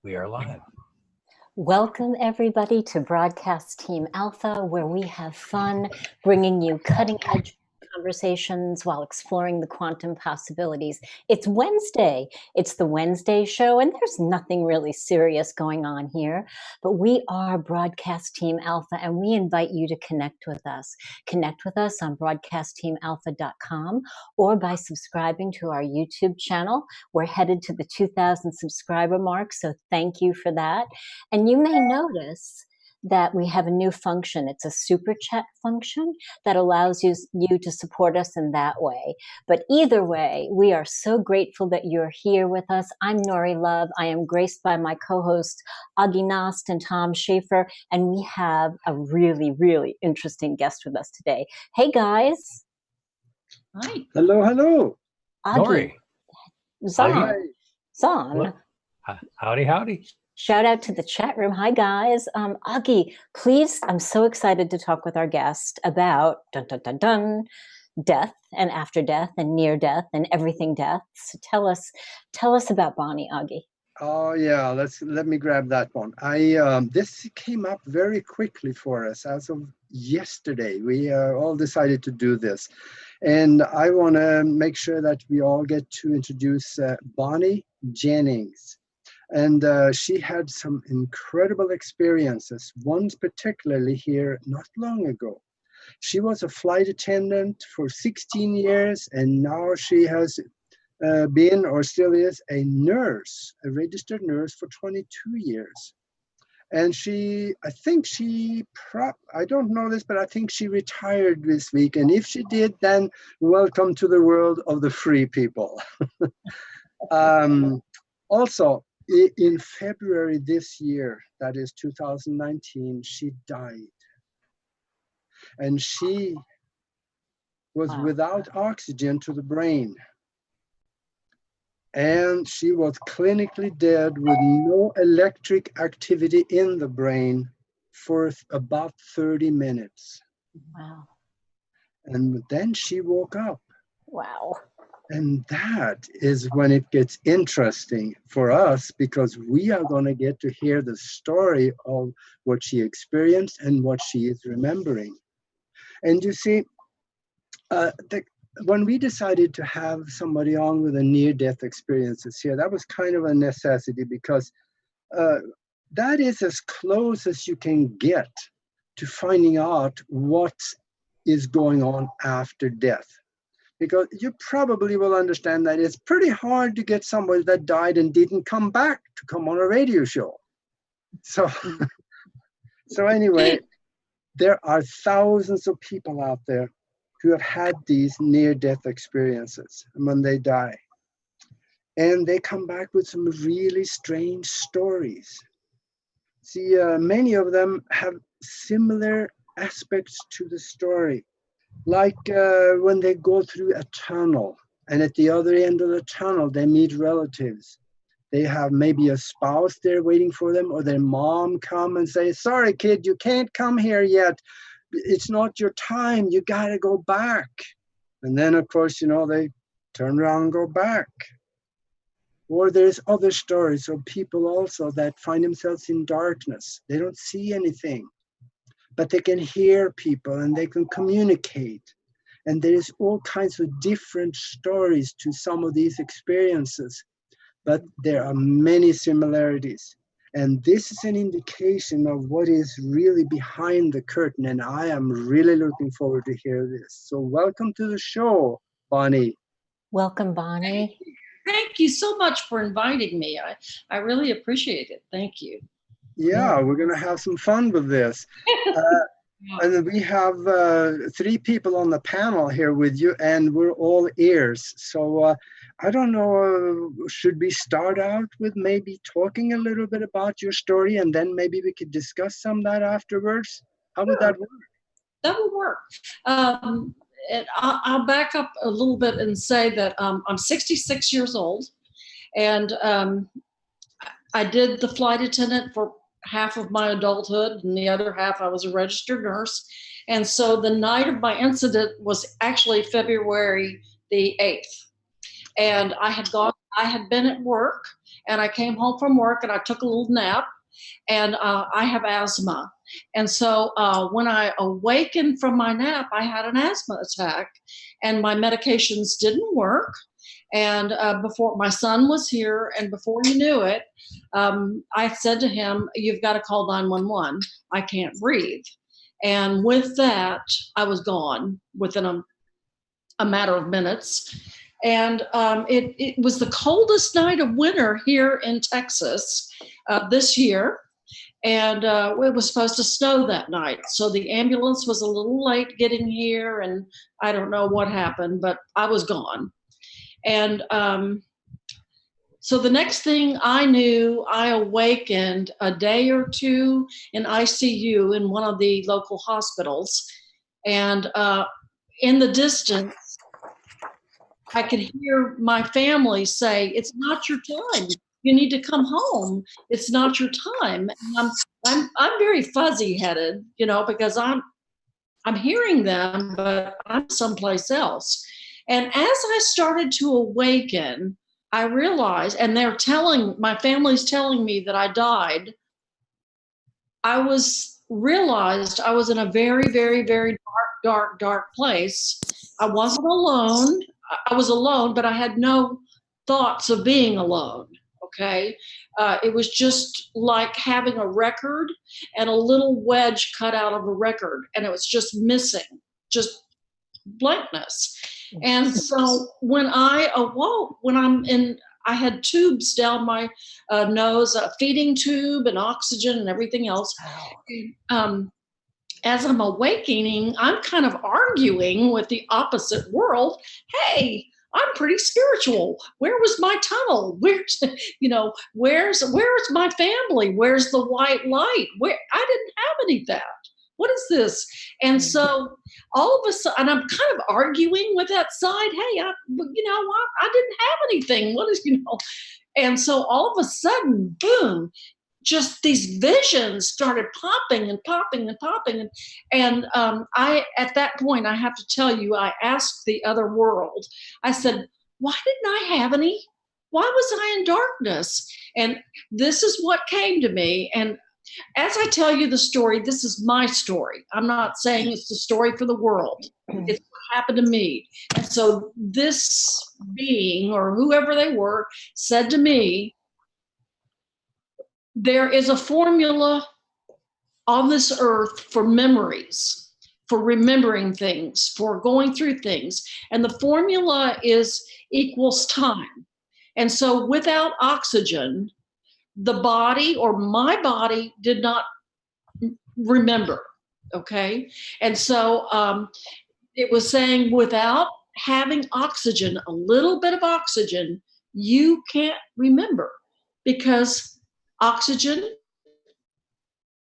We are live. Welcome everybody to Broadcast Team Alpha, where we have fun bringing you cutting edge conversations while exploring the quantum possibilities. It's Wednesday. It's the Wednesday show, and there's nothing really serious going on here, but we are Broadcast Team Alpha, and we invite you to connect with us. Connect with us on broadcastteamalpha.com or by subscribing to our YouTube channel. We're headed to the 2,000 subscriber mark, so thank you for that. And you may notice that we have a new function. It's a super chat function that allows you to support us in that way. But either way, we are so grateful that you're here with us. I'm Nori Love. I am graced by my co-hosts Aage Nost and Tom Schaefer, and we have a really, really interesting guest with us today. Hey guys. Hi. Hello, hello. Aage. Nori. Zon. Howdy, howdy. Shout out to the chat room. Hi, guys. Aage, please, I'm so excited to talk with our guest about death and after death and near death and everything death. So tell us about Bonnie, Aage. Oh yeah, let me grab that one. This came up very quickly for us as of yesterday. We all decided to do this, and I want to make sure that we all get to introduce Bonnie Jennings. And she had some incredible experiences, one particularly here not long ago. She was a flight attendant for 16 years, and now she has been, or still is, a nurse, a registered nurse for 22 years. And I don't know this, but I think she retired this week. And if she did, then welcome to the world of the free people. Also, in February this year, that is 2019, she died. And she was without oxygen to the brain. And she was clinically dead with no electric activity in the brain for about 30 minutes. Wow. And then she woke up. Wow. And that is when it gets interesting for us, because we are going to get to hear the story of what she experienced and what she is remembering. And you see, when we decided to have somebody on with a near-death experiences here, that was kind of a necessity, because that is as close as you can get to finding out what is going on after death. Because you probably will understand that it's pretty hard to get somebody that died and didn't come back to come on a radio show. So anyway, there are thousands of people out there who have had these near-death experiences when they die. And they come back with some really strange stories. See, many of them have similar aspects to the story. Like when they go through a tunnel, and at the other end of the tunnel, they meet relatives. They have maybe a spouse there waiting for them, or their mom come and say, sorry, kid, you can't come here yet. It's not your time. You got to go back. And then, of course, they turn around and go back. Or there's other stories of people also that find themselves in darkness. They don't see anything, but they can hear people and they can communicate. And there's all kinds of different stories to some of these experiences, but there are many similarities. And this is an indication of what is really behind the curtain. And I am really looking forward to hear this. So welcome to the show, Bonnie. Welcome, Bonnie. Thank you so much for inviting me. I really appreciate it. Thank you. Yeah, we're going to have some fun with this. And we have 3 people on the panel here with you, and we're all ears. So I don't know, should we start out with maybe talking a little bit about your story, and then maybe we could discuss some of that afterwards? How would that work? That would work. And I'll back up a little bit and say that I'm 66 years old, and I did the flight attendant for half of my adulthood, and the other half I was a registered nurse. And so the night of my incident was actually February the 8th. And I had been at work, and I came home from work and I took a little nap, and I have asthma. And so when I awakened from my nap, I had an asthma attack, and my medications didn't work. And before my son was here, and before you knew it, I said to him, "You've got to call 911. I can't breathe." And with that, I was gone within a matter of minutes. And it was the coldest night of winter here in Texas this year. And it was supposed to snow that night. So the ambulance was a little late getting here, and I don't know what happened, but I was gone. And so the next thing I knew, I awakened a day or two in ICU in one of the local hospitals. And in the distance, I could hear my family say, "It's not your time. You need to come home. It's not your time." And I'm very fuzzy headed, you know, because I'm hearing them, but I'm someplace else. And as I started to awaken, I realized, and my family's telling me that I died. I realized I was in a very, very, very dark place. I wasn't alone. I was alone, but I had no thoughts of being alone. Okay. It was just like having a record and a little wedge cut out of a record, and it was just missing, just blankness. And so when I awoke, I had tubes down my nose, a feeding tube and oxygen and everything else. As I'm awakening, I'm kind of arguing with the opposite world. Hey, I'm pretty spiritual. Where was my tunnel? Where's my family? Where's the white light? I didn't have any of that. What is this? And so all of a sudden, and I'm kind of arguing with that side. Hey, I didn't have anything. What is, And so all of a sudden, boom, just these visions started popping and popping and popping. And at that point, I have to tell you, I asked the other world, I said, why didn't I have any? Why was I in darkness? And this is what came to me. And as I tell you the story, this is my story. I'm not saying it's the story for the world. It's what happened to me. And so this being, or whoever they were, said to me, there is a formula on this earth for memories, for remembering things, for going through things. And the formula equals time. And so without oxygen, the body, or my body, did not remember. Okay. And so it was saying, without having oxygen, a little bit of oxygen, you can't remember, because oxygen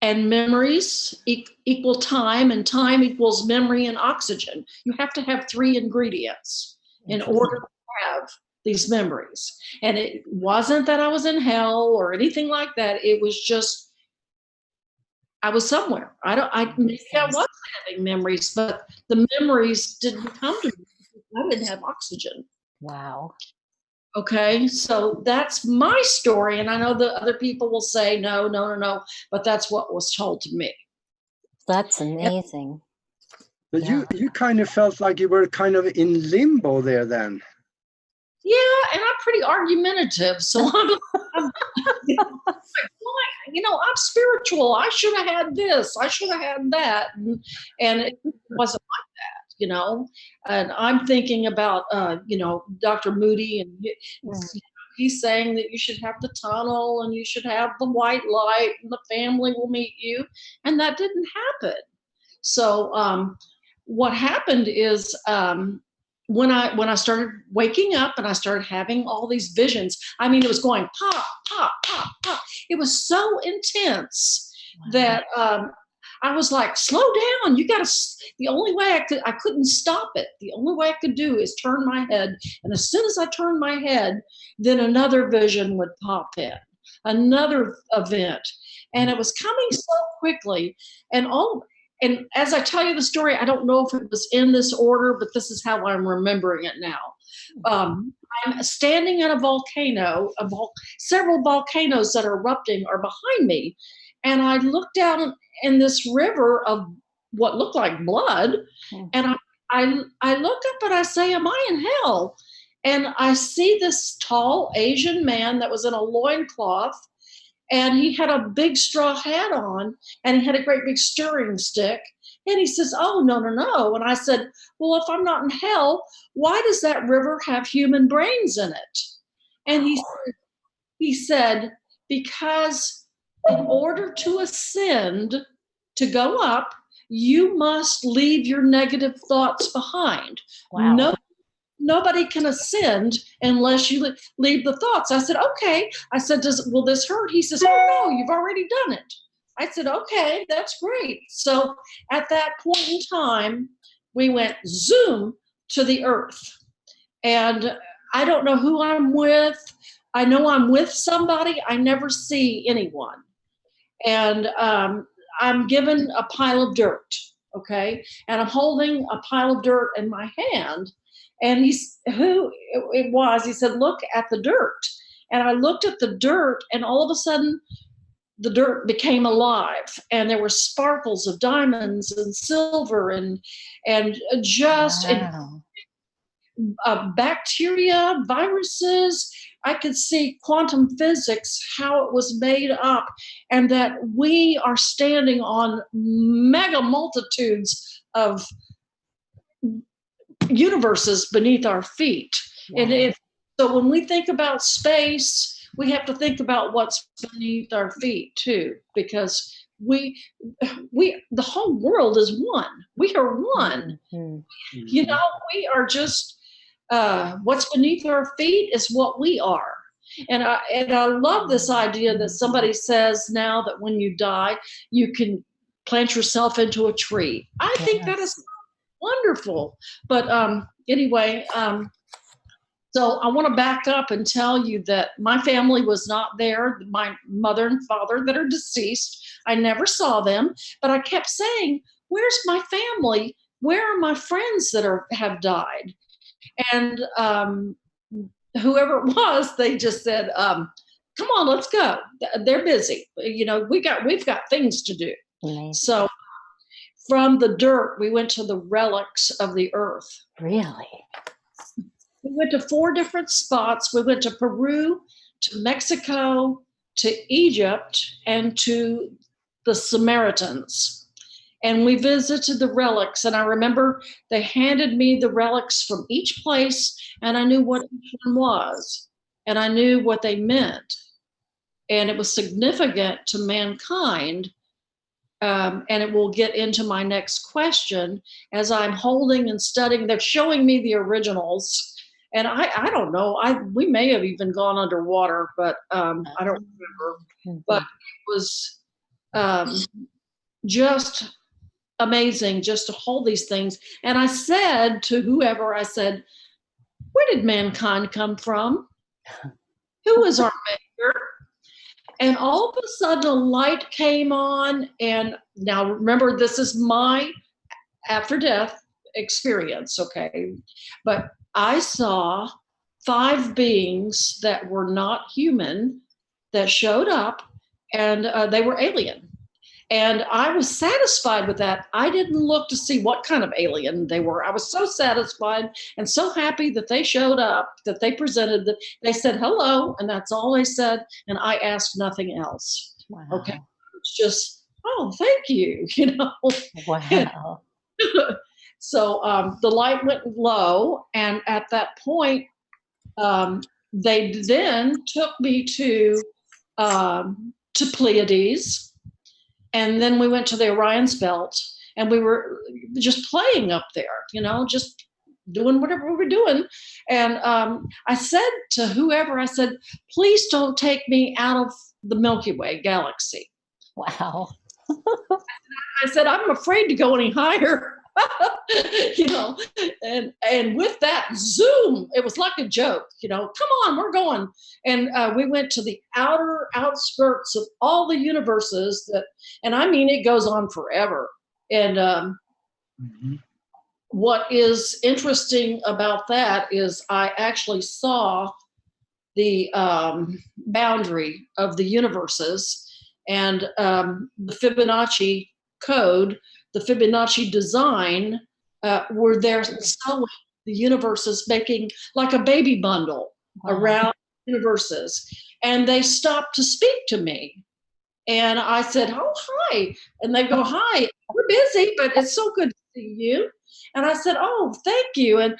and memories equal time, and time equals memory and oxygen. You have to have 3 ingredients in order to have these memories. And it wasn't that I was in hell or anything like that. It was just, I was somewhere. Maybe I was having memories, but the memories didn't come to me because I didn't have oxygen. Wow. Okay, so that's my story. And I know that other people will say, no, but that's what was told to me. That's amazing. But you kind of felt like you were kind of in limbo there then. Yeah, and I'm pretty argumentative, so I'm spiritual. I should have had this. I should have had that, and it wasn't like that, And I'm thinking about, Dr. Moody, and he's saying that you should have the tunnel and you should have the white light, and the family will meet you, and that didn't happen. So what happened is, when I started waking up and I started having all these visions, I mean, it was going pop, pop, pop, pop. It was so intense that I was like, slow down. You got to, the only way I couldn't stop it. The only way I could do is turn my head. And as soon as I turned my head, then another vision would pop in, another event. And it was coming so quickly. And and as I tell you the story, I don't know if it was in this order, but this is how I'm remembering it now. I'm standing at a volcano, several volcanoes that are erupting are behind me. And I look down in this river of what looked like blood. And I look up and I say, am I in hell? And I see this tall Asian man that was in a loincloth, and he had a big straw hat on, and he had a great big stirring stick. And he says, oh, no, no, no. And I said, well, if I'm not in hell, why does that river have human brains in it? And he said, because in order to ascend, to go up, you must leave your negative thoughts behind. Wow. Nobody can ascend unless you leave the thoughts. I said, okay. I said, will this hurt? He says, oh, no, you've already done it. I said, okay, that's great. So at that point in time, we went zoom to the earth. And I don't know who I'm with. I know I'm with somebody. I never see anyone. And I'm given a pile of dirt, okay? And I'm holding a pile of dirt in my hand. And who it was, he said, look at the dirt. And I looked at the dirt, and all of a sudden, the dirt became alive. And there were sparkles of diamonds and silver and just wow. bacteria, viruses. I could see quantum physics, how it was made up, and that we are standing on mega multitudes of universes beneath our feet. Wow. And so when we think about space, we have to think about what's beneath our feet too, because the whole world is one. We are one. Mm-hmm. You know, we are just what's beneath our feet is what we are. And I love this idea that somebody says now that when you die, you can plant yourself into a tree. I think that is wonderful. But anyway, so I want to back up and tell you that my family was not there. My mother and father that are deceased, I never saw them, but I kept saying, where's my family? Where are my friends that have died? And whoever it was, they just said, come on, let's go. They're busy. You know, we've got things to do. Amazing. So from the dirt, we went to the relics of the earth. Really? We went to 4 different spots. We went to Peru, to Mexico, to Egypt, and to the Samaritans. And we visited the relics. And I remember they handed me the relics from each place, and I knew what each one was. And I knew what they meant. And it was significant to mankind. And it will get into my next question as I'm holding and studying. They're showing me the originals. And I don't know, we may have even gone underwater, but I don't remember. But it was just amazing just to hold these things. And I said to whoever, I said, where did mankind come from? Who is our maker? And all of a sudden a light came on. And now remember, this is my after death experience, okay? But I saw 5 beings that were not human that showed up, and they were alien. And I was satisfied with that. I didn't look to see what kind of alien they were. I was so satisfied and so happy that they showed up, that they presented, that they said hello, and that's all they said. And I asked nothing else. Wow. Okay. It's just, oh, thank you, you know. Wow. So the light went low, and at that point, they then took me to Pleiades, and then we went to the Orion's Belt, and we were just playing up there, you know, just doing whatever we were doing. And I said to whoever, I said, please don't take me out of the Milky Way galaxy. Wow. I said, I'm afraid to go any higher. You know, and with that, zoom, it was like a joke, you know, come on, we're going. And we went to the outer outskirts of all the universes and I mean, it goes on forever. And Mhm. what is interesting about that is I actually saw the boundary of the universes, and the Fibonacci code, the Fibonacci design, were there sewing the universes, making like a baby bundle around universes. And they stopped to speak to me. And I said, "Oh, hi." And they go, "Hi, we're busy, but it's so good to see you." And I said, "Oh, thank you." And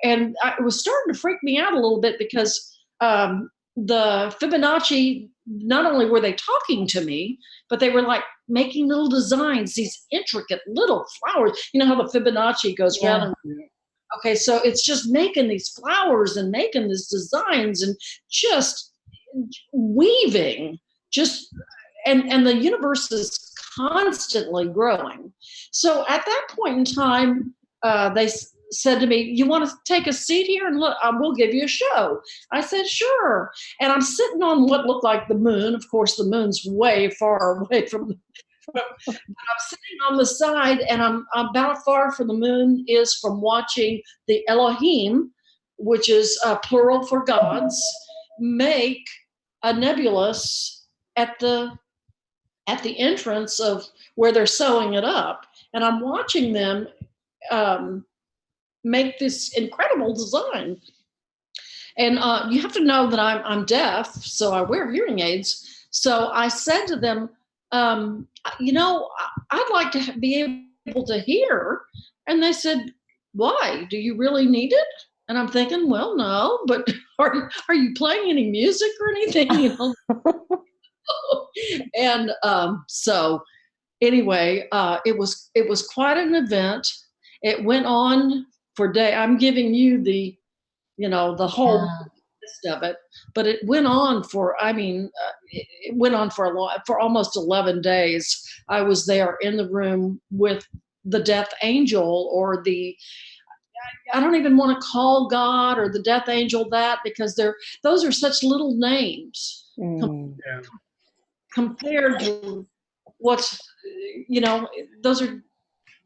it was starting to freak me out a little bit because the Fibonacci, not only were they talking to me, but they were like making little designs, these intricate little flowers. You know how the Fibonacci goes Yeah. round and okay, so it's just making these flowers and making these designs and just weaving, just and the universe is constantly growing. So at that point in time, they said to me, "You want to take a seat here and look? We'll give you a show." I said, "Sure." And I'm sitting on what looked like the moon. Of course, the moon's way far away from the but I'm sitting on the side, and I'm about far from the moon is from watching the Elohim, which is plural for gods, make a nebulous at the entrance of where they're sewing it up, and I'm watching them make this incredible design. And you have to know that I'm deaf, so I wear hearing aids. So I said to them, I'd like to be able to hear. And they said, "Why? Do you really need it?" And I'm thinking, well, no, but are you playing any music or anything? And so anyway, it was quite an event. It went on for day. I'm giving you the whole list of it, but it went on for. I mean, it went on for almost 11 days. I was there in the room with the death angel, or I don't even want to call God or the death angel that, because those are such little names Yeah. compared to what's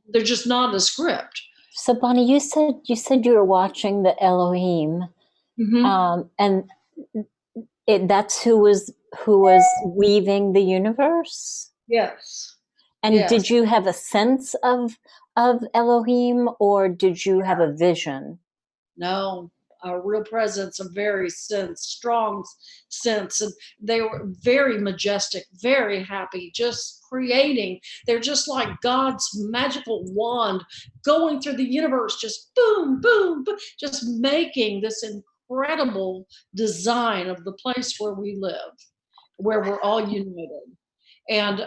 they're just nondescript. So Bonnie, you said you were watching the Elohim, and that's who was weaving the universe. Yes. And Yes. did you have a sense of Elohim, or did you have a vision? No, a real presence, a very strong sense. And they were very majestic, very happy, just creating. They're just like God's magical wand going through the universe, just boom, boom, boom, just making this incredible design of the place where we live, where we're all united. And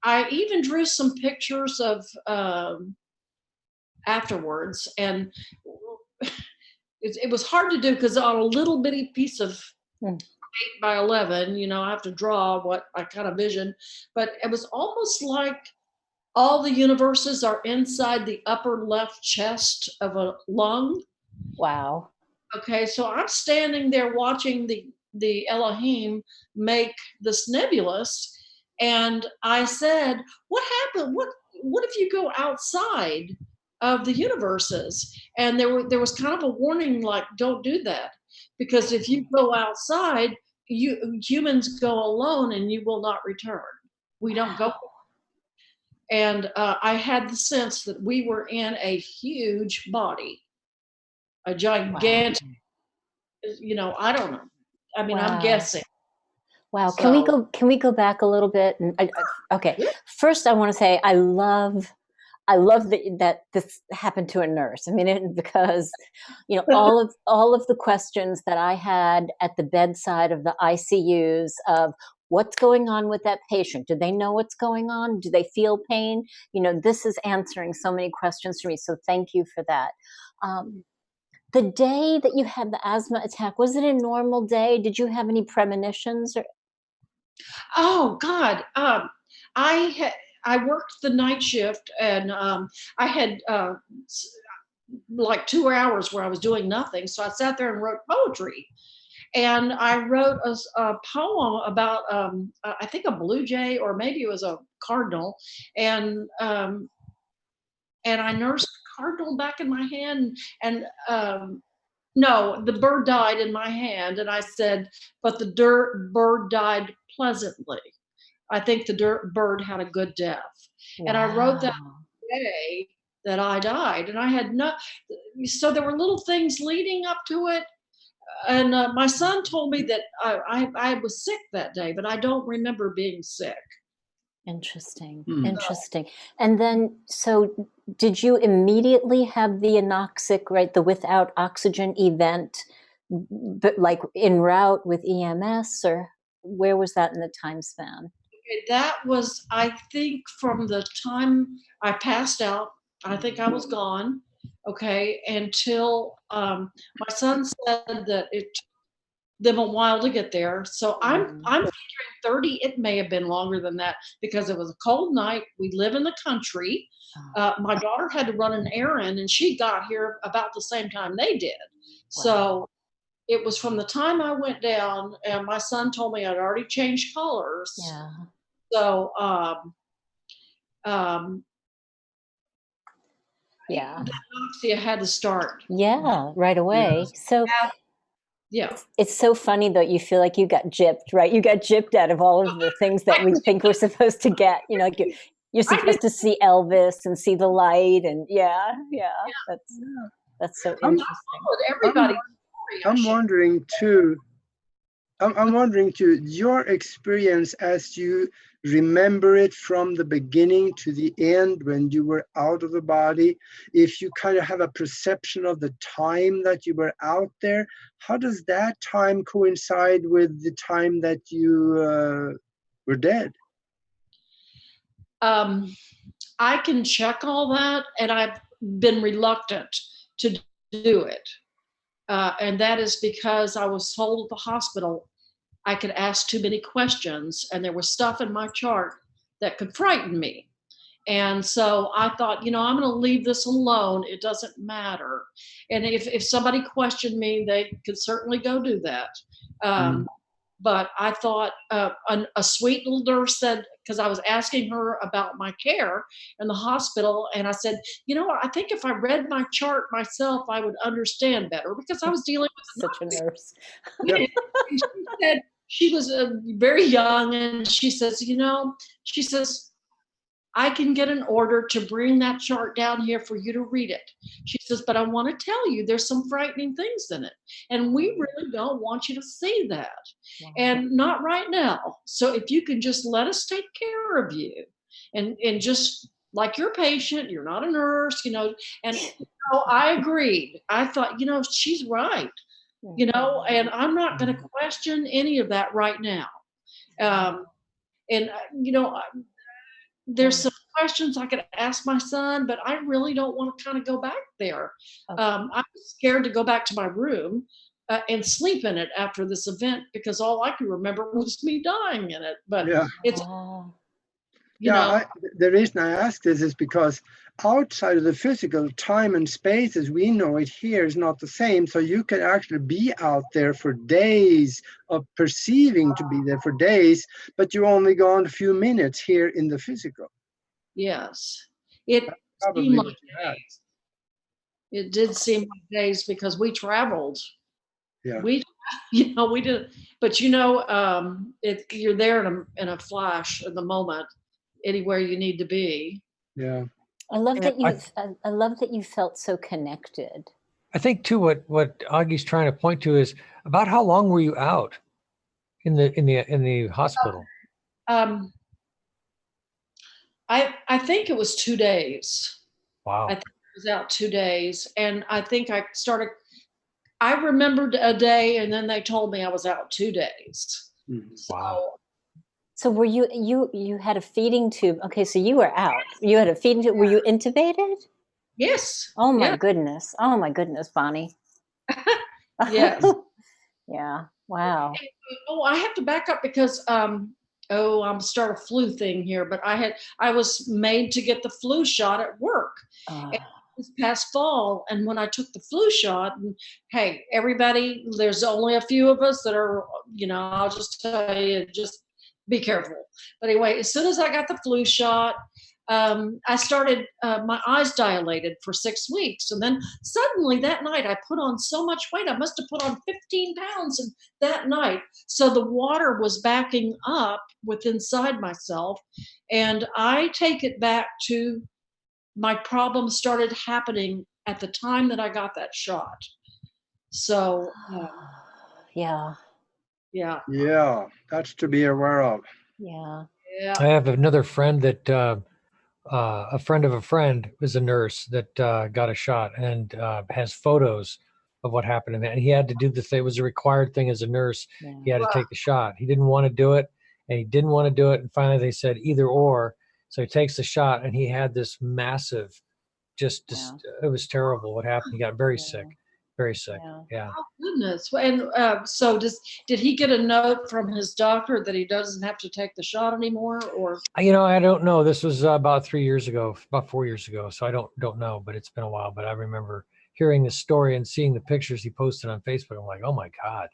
I even drew some pictures of afterwards, and it was hard to do because on a little bitty piece of 8 by 11, I have to draw what I kind of vision, but it was almost like all the universes are inside the upper left chest of a lung. Wow. Okay, so I'm standing there watching the Elohim make this nebulous, and I said, "What happened? What if you go outside of the universes?" And there was kind of a warning, like, "Don't do that, because if you go outside, humans go alone, and you will not return. We don't go." And I had the sense that we were in a huge body, a gigantic. I don't know. I mean, I'm guessing. Wow. So, Can we go back a little bit? Okay. First, I want to say I love that this happened to a nurse. I mean, because all of the questions that I had at the bedside of the ICUs of what's going on with that patient. Do they know what's going on? Do they feel pain? This is answering so many questions for me. So thank you for that. The day that you had the asthma attack, was it a normal day? Did you have any premonitions? oh God, I worked the night shift, and I had like 2 hours where I was doing nothing. So I sat there and wrote poetry. And I wrote a poem about, I think, a blue jay, or maybe it was a cardinal, and I nursed the cardinal back in my hand, and no, the bird died in my hand, and I said, but the bird died pleasantly. I think the bird had a good death. Wow. And I wrote that day that I died, and I had so there were little things leading up to it. And my son told me that I was sick that day, but I don't remember being sick. Interesting. Interesting. And then, so did you immediately have the anoxic, right, the without oxygen event, but like en route with EMS, or where was that in the time span? That was, I think, from the time I passed out, I think I was gone, okay, until my son said that it took them a while to get there. So I'm figuring 30, it may have been longer than that, because it was a cold night. We live in the country. My daughter had to run an errand, and she got here about the same time they did. So it was from the time I went down, and my son told me I'd already changed colors. Yeah. So, yeah, the anoxia had to start. Yeah, right away. So Yeah. it's so funny that you feel like you got gypped, right? You got gypped out of all of the things that we think we're supposed to get. You know, like you're supposed to see Elvis and see the light, and that's so interesting. Everybody. I'm wondering too. I'm wondering too, your experience as you remember it from the beginning to the end when you were out of the body, if you kind of have a perception of the time that you were out there, how does that time coincide with the time that you were dead? I can check all that, and I've been reluctant to do it. And that is because I was told at the hospital I could ask too many questions, and there was stuff in my chart that could frighten me. And so I thought, I'm going to leave this alone. It doesn't matter. And if somebody questioned me, they could certainly go do that. But I thought a sweet little nurse said, because I was asking her about my care in the hospital, and I said, I think if I read my chart myself, I would understand better, because I was dealing with such a nurse. And she said, she was very young, and she says, I can get an order to bring that chart down here for you to read it. She says, but I want to tell you there's some frightening things in it, and we really don't want you to see that. And not right now. So if you can just let us take care of you, and just like your patient, you're not a nurse, and I agreed. I thought, she's right, and I'm not going to question any of that right now. There's some questions I could ask my son, but I really don't want to kind of go back there. I'm scared to go back to my room and sleep in it after this event, because all I could remember was me dying in it. But it's, the reason I ask this is because outside of the physical, time and space as we know it here is not the same. So you can actually be out there for days, of perceiving to be there for days, but you're only gone a few minutes here in the physical. Yes, it probably seemed like days. It did seem like days, because we traveled. Yeah, we did, but you're there in a flash in the moment, anywhere you need to be. Yeah. I love that you felt so connected. I think too, what Aage's trying to point to is about how long were you out in the hospital? I think it was 2 days. Wow. I think I was out 2 days, and I think I remembered a day, and then they told me I was out 2 days. Wow. So were you had a feeding tube? Okay, so you were out. You had a feeding tube. Were you intubated? Yes. Oh my goodness. Oh my goodness, Bonnie. Yes. Yeah. Wow. I have to back up, because I'm start a flu thing here, but I was made to get the flu shot at work this past fall, and when I took the flu shot, and hey, everybody, there's only a few of us that are, I'll just tell you, just be careful. But anyway, as soon as I got the flu shot, I started, my eyes dilated for 6 weeks. And then suddenly that night I put on so much weight. I must have put on 15 pounds that night. So the water was backing up with inside myself. And I take it back to my problems started happening at the time that I got that shot. So, Yeah. yeah. Yeah, that's to be aware of. Yeah. Yeah. I have another friend that a friend of a friend was a nurse that got a shot and has photos of what happened. And he had to do the thing. It was a required thing as a nurse. Yeah. He had to take the shot. He didn't want to do it, and he didn't want to do it. And finally, they said either or. So he takes the shot, and he had this massive, just it was terrible what happened. He got very sick, very sick. Yeah. Oh goodness! And so, did he get a note from his doctor that he doesn't have to take the shot anymore, or? I don't know. This was about 3 years ago, about 4 years ago. So I don't know, but it's been a while. But I remember hearing the story and seeing the pictures he posted on Facebook. I'm like, oh my God.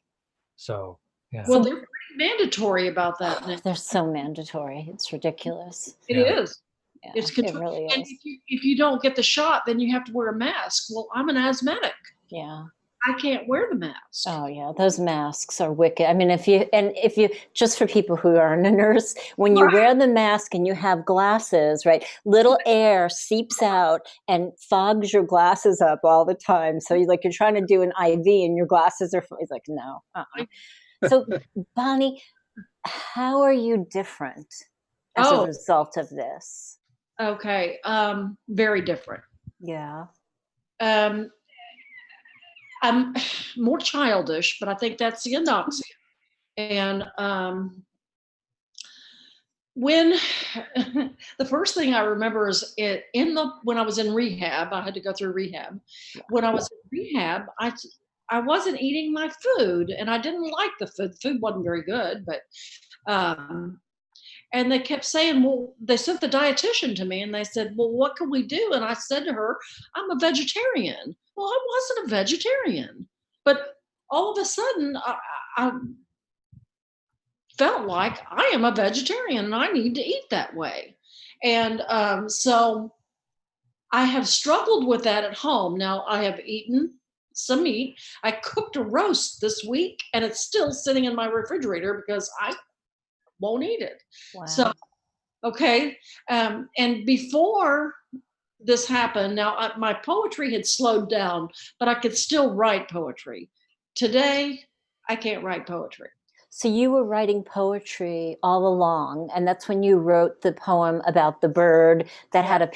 So yeah. Well, they're pretty mandatory about that now. They're so mandatory. It's ridiculous. It is. Yeah, It's it really and is. if you don't get the shot, then you have to wear a mask. Well, I'm an asthmatic. Yeah. I can't wear the mask. Oh yeah, those masks are wicked. I mean, if you just for people who aren't a nurse, when you wear the mask and you have glasses, right, little air seeps out and fogs your glasses up all the time. So you're trying to do an IV and your glasses are. He's like, no. So Bonnie, how are you different as a result of this? Okay, very different. Yeah. I'm more childish, but I think that's the anoxia. And when the first thing I remember is when I was in rehab, I had to go through rehab. When I was in rehab, I wasn't eating my food, and I didn't like the food. The food wasn't very good, but and they kept saying, well, they sent the dietitian to me and they said, well, what can we do? And I said to her, I'm a vegetarian. Well, I wasn't a vegetarian, but all of a sudden I felt like I am a vegetarian and I need to eat that way. And so I have struggled with that at home. Now I have eaten some meat. I cooked a roast this week and it's still sitting in my refrigerator because I won't eat it. Wow. So, okay. And before this happened, now my poetry had slowed down, but I could still write poetry. Today, I can't write poetry. So you were writing poetry all along, and that's when you wrote the poem about the bird that had a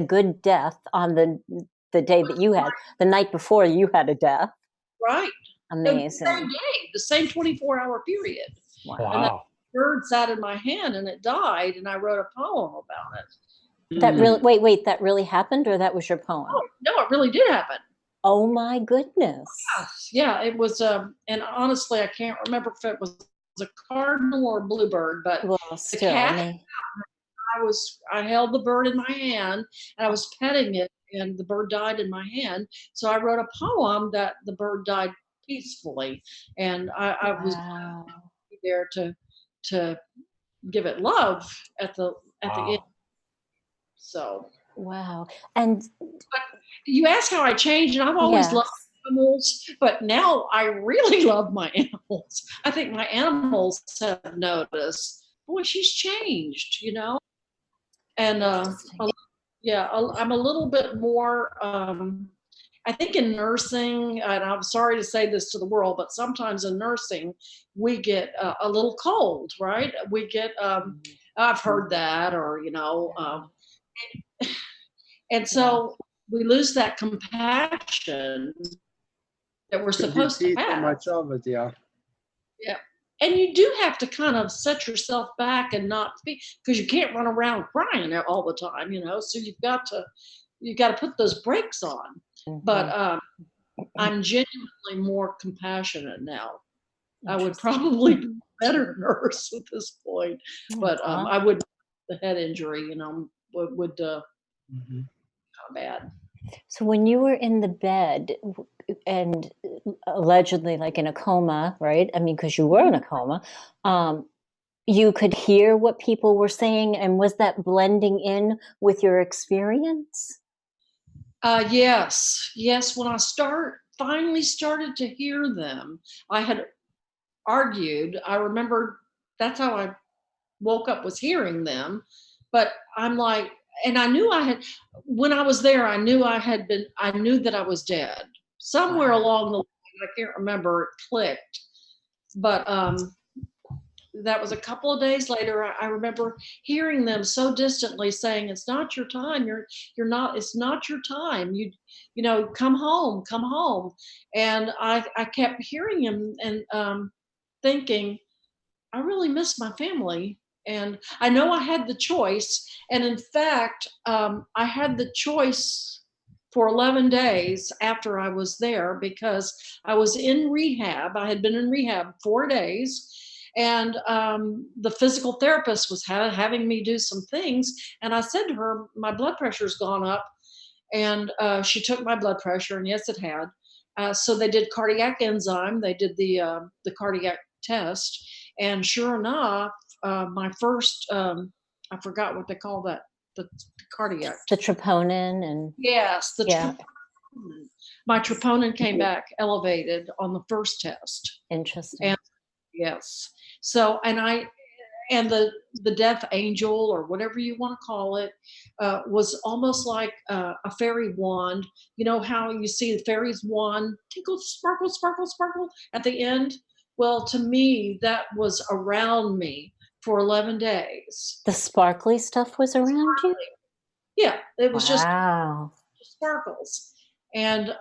good death on the day that you had, the night before you had a death. Right. Amazing. The same day, the same 24-hour period. Wow. And that bird sat in my hand and it died, and I wrote a poem about it. That really, wait, that really happened, or that was your poem? Oh, no, it really did happen. Oh my goodness. Yeah, it was, and honestly, I can't remember if it was a cardinal or a bluebird, but still, the cat, I held the bird in my hand and I was petting it and the bird died in my hand. So I wrote a poem that the bird died peacefully. And I was there to give it love at the end. So. Wow. And but you asked how I changed, and I've always loved animals, but now I really love my animals. I think my animals have noticed, boy, she's changed, And I'm a little bit more, I think in nursing, and I'm sorry to say this to the world, but sometimes in nursing, we get a little cold, right? We get, I've heard that, or, and so we lose that compassion that we're supposed to have. So much of it, yeah. Yeah. And you do have to kind of set yourself back and not speak, because you can't run around crying all the time, so you've got to put those brakes on. Mm-hmm. But I'm genuinely more compassionable now. I would probably be a better nurse at this point, but I would, the head injury, would bad. So when you were in the bed and allegedly in a coma, right? I mean, because you were in a coma, you could hear what people were saying, and was that blending in with your experience? Yes. When I finally started to hear them, I had argued. I remember that's how I woke up, was hearing them. But I'm like, and I knew when I was there, I knew that I was dead. Somewhere along the line, I can't remember, it clicked. But that was a couple of days later. I remember hearing them so distantly saying, "It's not your time. You're not. It's not your time. You know, come home, come home." And I kept hearing him and thinking, I really miss my family. And I know I had the choice. And in fact, I had the choice for 11 days after I was there, because I was in rehab. I had been in rehab 4 days. And the physical therapist was having me do some things. And I said to her, my blood pressure's gone up. And she took my blood pressure, and yes, it had. So they did cardiac enzyme. They did the cardiac test. And sure enough, my first, I forgot what they call that, the cardiac. The troponin and. Yes, Yeah. troponin. My troponin came back elevated on the first test. Interesting. And yes. So, and the death angel, or whatever you want to call it, was almost like a fairy wand. You know how you see the fairy's wand tinkle, sparkle, sparkle, sparkle at the end? Well, to me, that was around me for 11 days. The sparkly stuff was around you? Yeah, it was just sparkles. And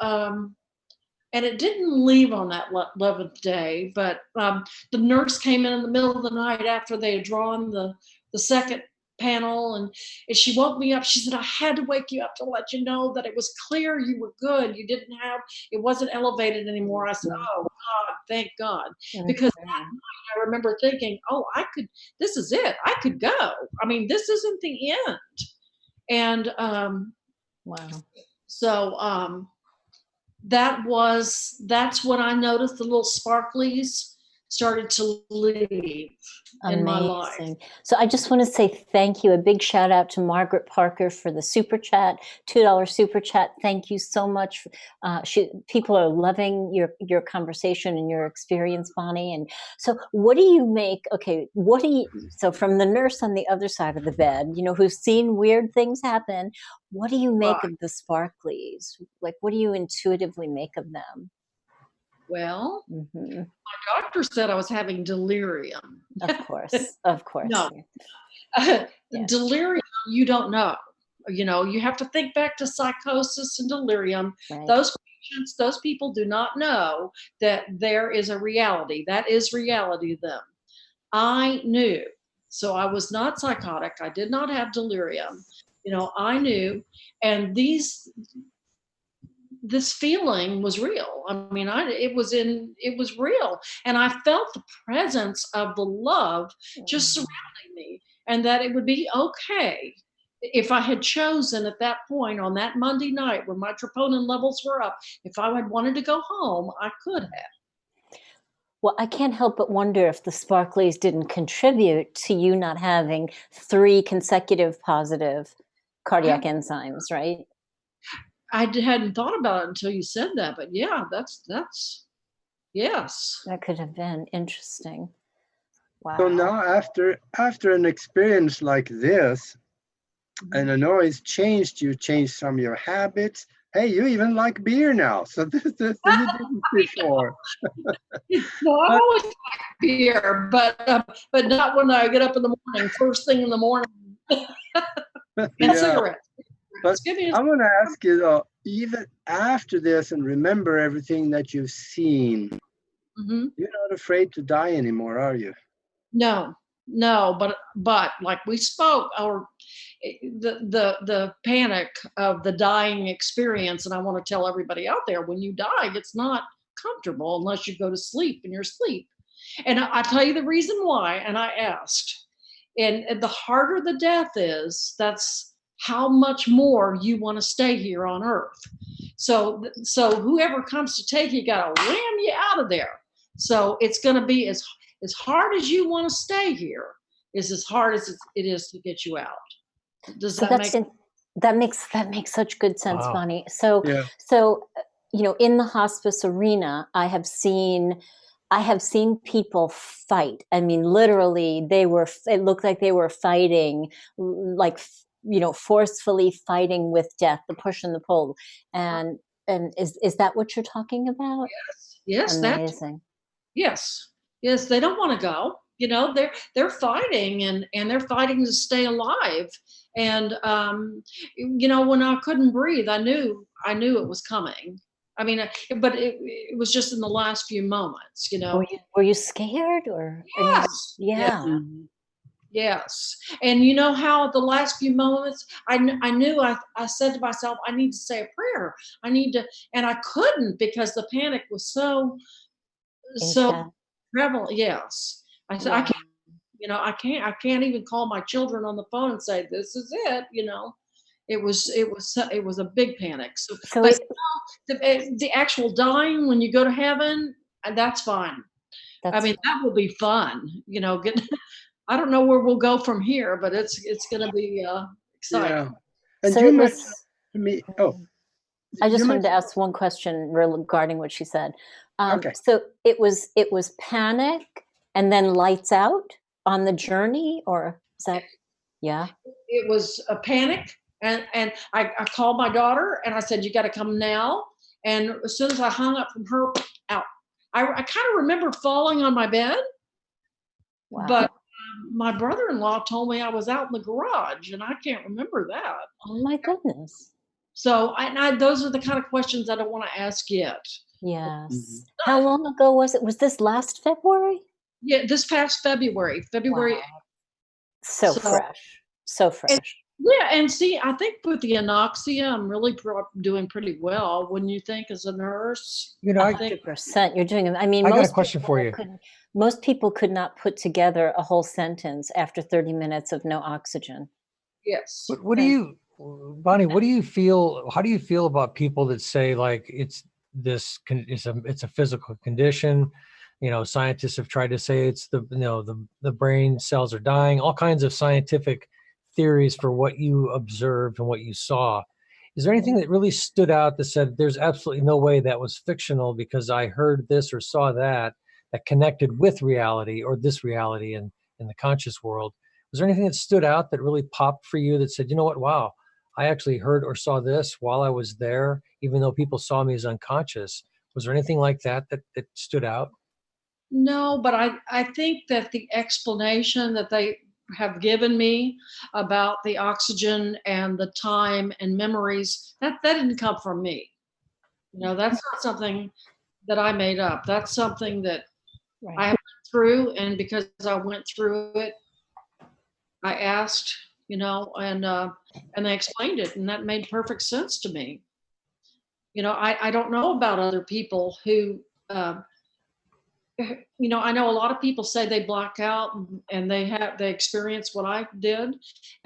it didn't leave on that 11th day, but the nurse came in the middle of the night after they had drawn the second panel, and she woke me up. She said, I had to wake you up to let you know that it was clear you were good. It wasn't elevated anymore. I said, oh God, thank God. Because that night I remember thinking, oh, this is it. I could go. I mean, this isn't the end. And wow. So that's when I noticed the little sparklies started to leave in my life. So I just want to say thank you. A big shout out to Margaret Parker for the super chat, $2 super chat. Thank you so much. People are loving your conversation and your experience, Bonnie. And so what do you make? Okay, so from the nurse on the other side of the bed, who's seen weird things happen, what do you make of the sparklies? Like, what do you intuitively make of them? Well, my doctor said I was having delirium. Of course. No. Delirium, you don't know. You have to think back to psychosis and delirium. Right. Those patients, those people do not know that there is a reality. That is reality to them. I knew. So I was not psychotic. I did not have delirium. I knew. And this feeling was real. I mean, it was real. And I felt the presence of the love just surrounding me, and that it would be okay if I had chosen at that point on that Monday night when my troponin levels were up, if I had wanted to go home, I could have. Well, I can't help but wonder if the sparklies didn't contribute to you not having 3 consecutive positive cardiac enzymes, right? I hadn't thought about it until you said that, but yeah, that's yes. That could have been interesting. Wow. So now after an experience like this, and I know it's changed, you changed some of your habits. Hey, you even like beer now. So this you didn't before. No, I always like beer, but not when I get up in the morning, first thing in the morning. And cigarettes. But I want to ask you though, even after this and remember everything that you've seen, you're not afraid to die anymore, are you? No, but like we spoke, the panic of the dying experience, and I want to tell everybody out there, when you die, it's not comfortable unless you go to sleep in your sleep. And I tell you the reason why, and I asked, and the harder the death is, that's how much more you want to stay here on Earth. So whoever comes to take you got to ram you out of there. So it's going to be as hard as you want to stay here. is as hard as it is to get you out. Does So that make that makes such good sense, Wow. Bonnie. So Yeah. you know, in the hospice arena, I have seen people fight. I mean, literally, it looked like they were fighting, like, you know, forcefully fighting with death, the push and the pull. And is that what you're talking about? Yes, that's Amazing. yes. They don't want to go. You know, they're fighting and they're fighting to stay alive. And you know, when I couldn't breathe, I knew it was coming. I mean, but it was just in the last few moments, you know. Were you scared or? Yes. Yeah. Mhm. Yes. And you know how the last few moments, I knew I said to myself, I need to say a prayer. I need to, and I couldn't because the panic was so Intense. prevalent. Yes. I said, I can't, you know, I can't even call my children on the phone and say, this is it, you know. It was a big panic. So, So but the actual dying when you go to heaven, that's fine. I mean, that will be fun, you know. I don't know where we'll go from here, but it's going to be exciting. Yeah. And so you it mentioned was. to me, I just you wanted to mentioned, ask one question regarding what she said. okay. So it was panic and then lights out on the journey, or is that? Yeah. It was a panic, and I called my daughter and I said, you got to come now. And as soon as I hung up from her, out. I kind of remember falling on my bed, Wow. but my brother-in-law told me I was out in the garage, and I can't remember that. Oh my goodness. So those are the kind of questions I don't want to ask yet. Yes. Mhm. How long ago was it? Was this last February? Yeah, this past February. Wow. So fresh. So fresh. Yeah, and see, I think with the anoxia, I'm really doing pretty well. When you think as a nurse, You know, 100%. You're doing it. I mean, I got a question for you. Most people could not put together a whole sentence after 30 minutes of no oxygen. yes. What do you, Bonnie? What do you feel? How do you feel about people that say like it's a physical condition? You know, scientists have tried to say it's the brain cells are dying. All kinds of scientific theories for what you observed and what you saw. Is there anything that really stood out that said there's absolutely no way that was fictional because I heard this or saw that connected with reality or this reality in the conscious world? Was there anything that stood out that really popped for you that said, you know what, wow, I actually heard or saw this while I was there, even though people saw me as unconscious? Was there anything like that stood out? No, but I think that the explanation that they have given me about the oxygen and the time and memories, that didn't come from me. You know, that's not something that I made up. That's something that I went through, and because I went through it, I asked, you know, and they explained it, and that made perfect sense to me. You know, I don't know about other people who, you know, I know a lot of people say they black out and they experience what I did,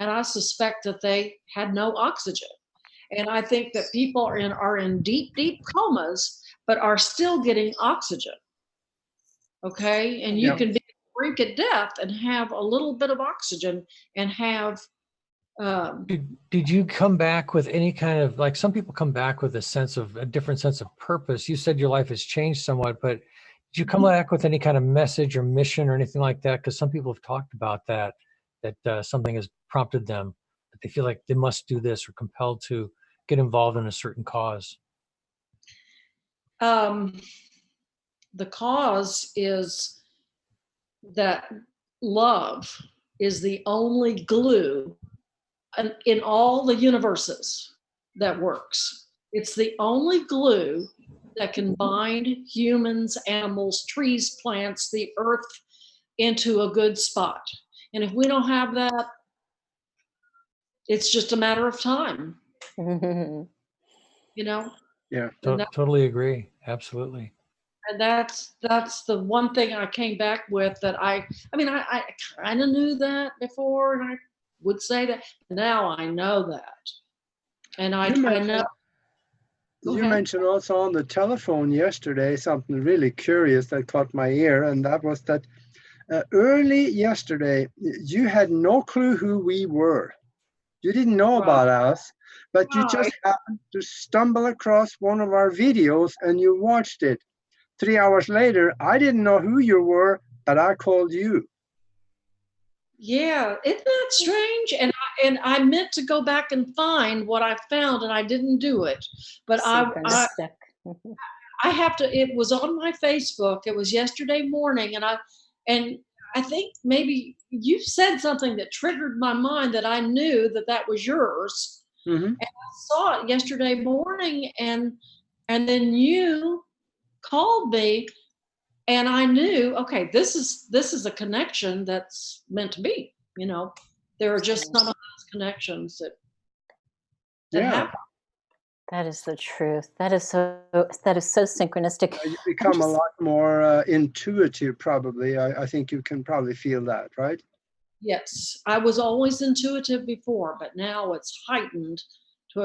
and I suspect that they had no oxygen. And I think that people are in deep comas, but are still getting oxygen. Okay, and you can be on the brink of death and have a little bit of oxygen and have. Did you come back with any kind of, like, some people come back with a different sense of purpose? You said your life has changed somewhat, but did you come back with any kind of message or mission or anything like that? Because some people have talked about that something has prompted them, that they feel like they must do this or compelled to get involved in a certain cause. The cause is that love is the only glue in all the universes that works. It's the only glue that can bind humans, animals, trees, plants, the earth into a good spot. And if we don't have that, it's just a matter of time. You know? Yeah. Totally agree. Absolutely. And that's the one thing I came back with that I kind of knew that before, and I would say that. Now I know that. And I know. You mentioned also on the telephone yesterday something really curious that caught my ear, and that was that Early yesterday, you had no clue who we were. You didn't know about us, but you just happened to stumble across one of our videos and you watched it. 3 hours later, I didn't know who you were, but I called you. Yeah, isn't that strange? And I meant to go back and find what I found, and I didn't do it. But I have to. It was on my Facebook. It was yesterday morning, and I think maybe you said something that triggered my mind that I knew that was yours. Mm-hmm. And I saw it yesterday morning, and then you called me. And I knew, okay, this is a connection that's meant to be. You know, there are just some of those connections that happen. That is the truth. That is so synchronistic. You become a lot more intuitive, probably. I think you can probably feel that, right? Yes, I was always intuitive before, but now it's heightened to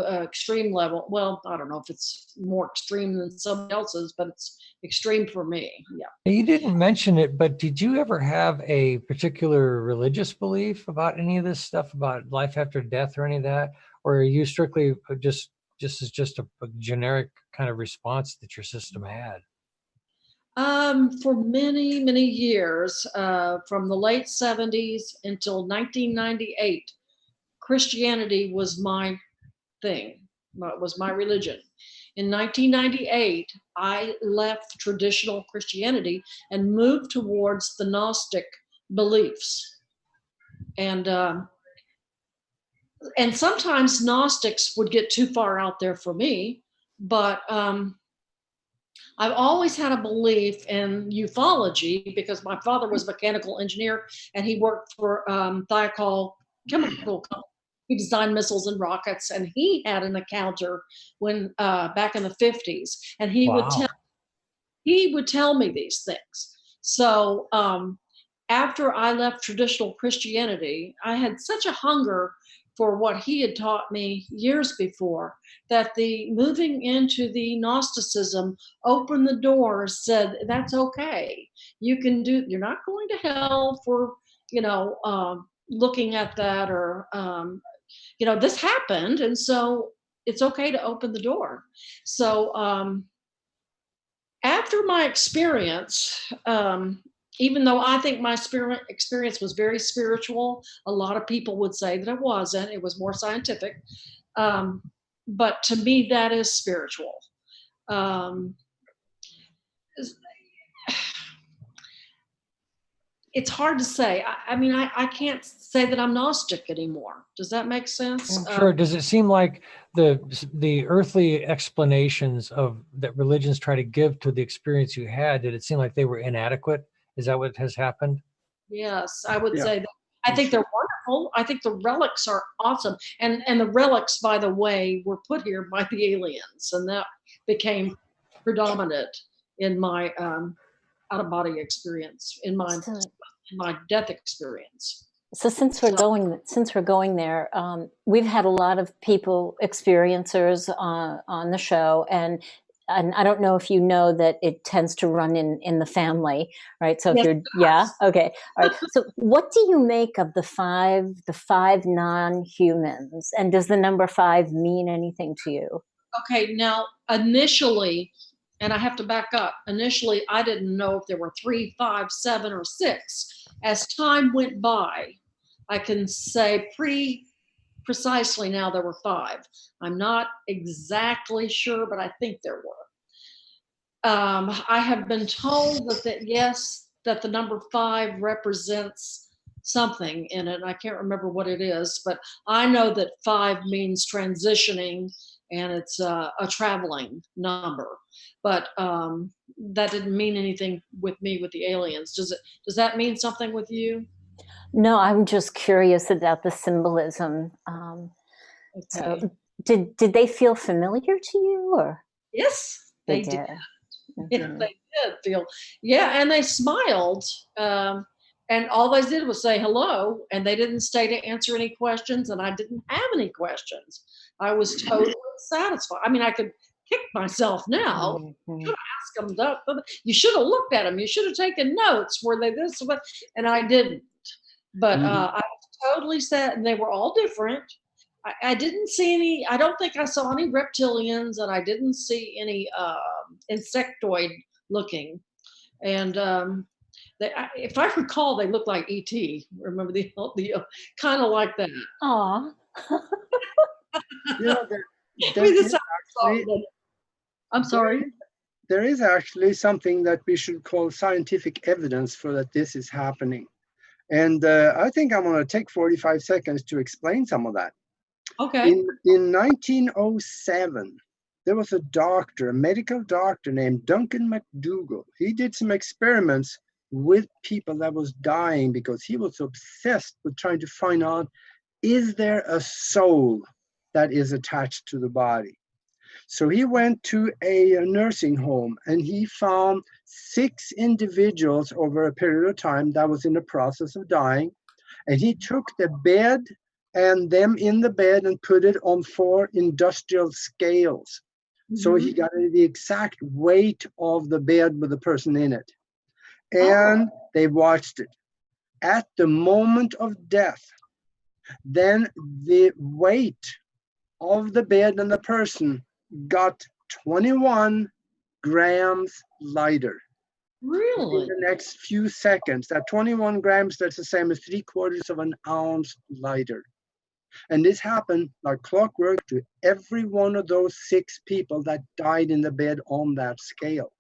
an extreme level. Well, I don't know if it's more extreme than somebody else's, but it's extreme for me. Yeah. You didn't mention it, but did you ever have a particular religious belief about any of this stuff, about life after death or any of that? Or are you strictly just a generic kind of response that your system had? For many, many years, from the late 70s until 1998, Christianity was my thing, was my religion. In 1998, I left traditional Christianity and moved towards the Gnostic beliefs. And sometimes Gnostics would get too far out there for me, but I've always had a belief in ufology because my father was a mechanical engineer and he worked for Thiokol Chemical Company. He designed missiles and rockets, and he had an encounter when back in the 50s, and he would tell me these things. So after I left traditional Christianity, I had such a hunger for what he had taught me years before that the moving into the Gnosticism opened the door, said that's okay. You can do. You're not going to hell for looking at that, or this happened, and so it's okay to open the door. So after my experience, even though I think my experience was very spiritual, a lot of people would say that it wasn't. It was more scientific. But to me, that is spiritual. It's hard to say. I mean, I can't say that I'm Gnostic anymore. Does that make sense? Sure. Does it seem like the earthly explanations of that religions try to give to the experience you had, did it seem like they were inadequate? Is that what has happened? Yes, I would say that. I think they're wonderful. I think the relics are awesome. And the relics, by the way, were put here by the aliens, and that became predominant in my out-of-body experience, in my death experience. So since we're going there, we've had a lot of people, experiencers on the show, and I don't know if you know that it tends to run in the family, right? So if okay, all right. So what do you make of the five non-humans, and does the number 5 mean anything to you? Okay, now initially, and I have to back up. Initially, I didn't know if there were 3, 5, 7, or 6. As time went by, I can say pretty precisely now there were 5. I'm not exactly sure, but I think there were. I have been told that the number 5 represents something in it. I can't remember what it is, but I know that 5 means transitioning, and it's a traveling number. But that didn't mean anything with me with the aliens. Does that mean something with you? No, I'm just curious about the symbolism. Okay. So did they feel familiar to you, or? Yes, they did. Mm-hmm. Yeah, they did feel. Yeah, and they smiled. And all they did was say hello, and they didn't stay to answer any questions, and I didn't have any questions. I was totally satisfied. I mean, I could kick myself now. Mm-hmm. Should have them. You should have looked at them. You should have taken notes. Were they this? And I didn't. But I was totally sad, and they were all different. I didn't see any. I don't think I saw any reptilians, and I didn't see any insectoid looking. And if I recall, they looked like E.T. Remember the kind of like that. Aw. I'm sorry. There is actually something that we should call scientific evidence for that this is happening. And I think I'm going to take 45 seconds to explain some of that. Okay. In 1907, there was a doctor, a medical doctor named Duncan McDougall. He did some experiments with people that was dying because he was obsessed with trying to find out, is there a soul that is attached to the body? So he went to a nursing home and he found 6 individuals over a period of time that was in the process of dying. And he took the bed and them in the bed and put it on 4 industrial scales. Mm-hmm. So he got the exact weight of the bed with the person in it. And they watched it. At the moment of death, then the weight of the bed and the person got 21 grams lighter. Really? In the next few seconds. That 21 grams, that's the same as 3/4 of an ounce lighter. And this happened like clockwork to every one of those 6 people that died in the bed on that scale.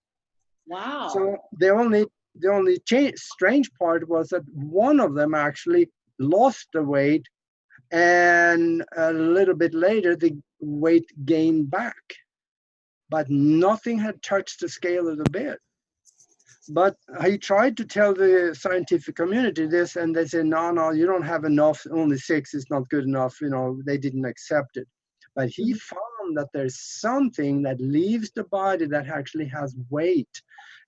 Wow. So the only strange part was that one of them actually lost the weight, and a little bit later the weight gained back, but nothing had touched the scale of the bed. But he tried to tell the scientific community this, and they said, no, you don't have enough, only 6 is not good enough, they didn't accept it. But he found that there's something that leaves the body that actually has weight.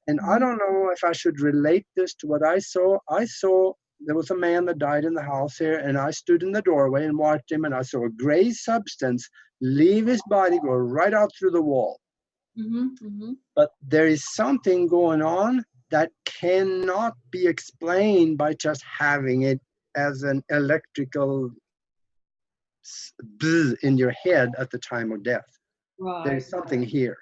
And I don't know if I should relate this to what I saw. I saw there was a man that died in the house here, and I stood in the doorway and watched him, and I saw a gray substance leave his body, go right out through the wall. Mm-hmm, mm-hmm. But there is something going on that cannot be explained by just having it as an electrical buzz in your head at the time of death. Right. There's something here.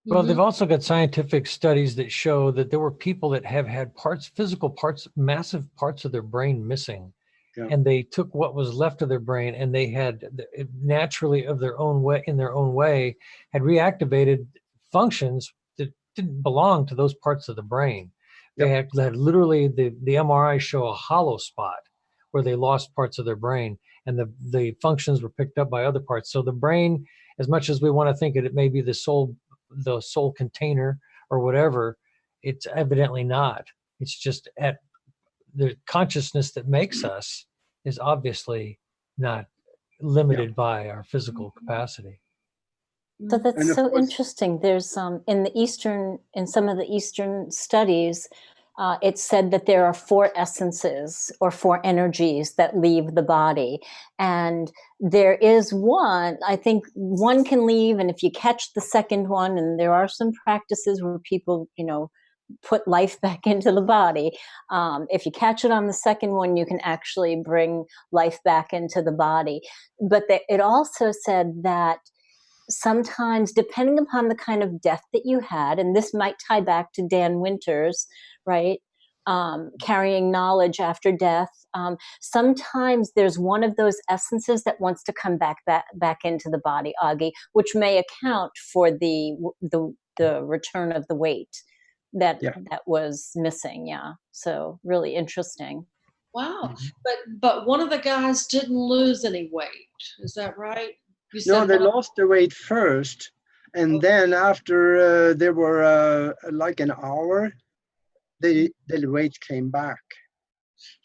Well, they've also got scientific studies that show that there were people that have had physical parts, massive parts of their brain missing. Yeah. And they took what was left of their brain, and they had naturally in their own way, had reactivated functions that didn't belong to those parts of the brain. They had literally the MRI show a hollow spot where they lost parts of their brain, and the functions were picked up by other parts. So the brain, as much as we want to think it may be the soul container or whatever, it's evidently not. It's just at the consciousness that makes us is obviously not limited by our physical capacity. So that's so interesting. There's in some of the Eastern studies, it said that there are 4 essences or 4 energies that leave the body. And there is one, I think one can leave, and if you catch the second one, and there are some practices where people, put life back into the body. If you catch it on the second one, you can actually bring life back into the body. But it also said that sometimes, depending upon the kind of death that you had, and this might tie back to Dan Winters, right? Carrying knowledge after death. Sometimes there's one of those essences that wants to come back into the body, Aage, which may account for the return of the weight that was missing. Yeah. So really interesting. Wow. But one of the guys didn't lose any weight. Is that right? No, they lost the weight first, and then after they were like an hour, the weight came back.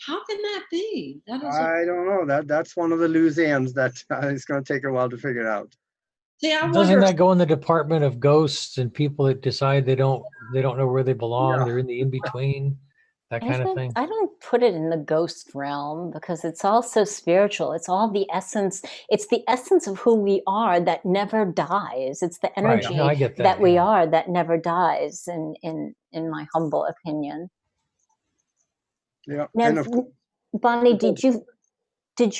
How can that be? I don't know. That's one of the loose ends that it's going to take a while to figure out. See, Doesn't that go in the department of ghosts and people that decide they don't know where they belong? Yeah. They're in the in-between. that kind of thing? I don't put it in the ghost realm because it's all so spiritual. It's all the essence. It's the essence of who we are that never dies. It's the Right. energy No, I get that. that we yeah. are that never dies. In my humble opinion. Yeah. Now, And of course, Bonnie, did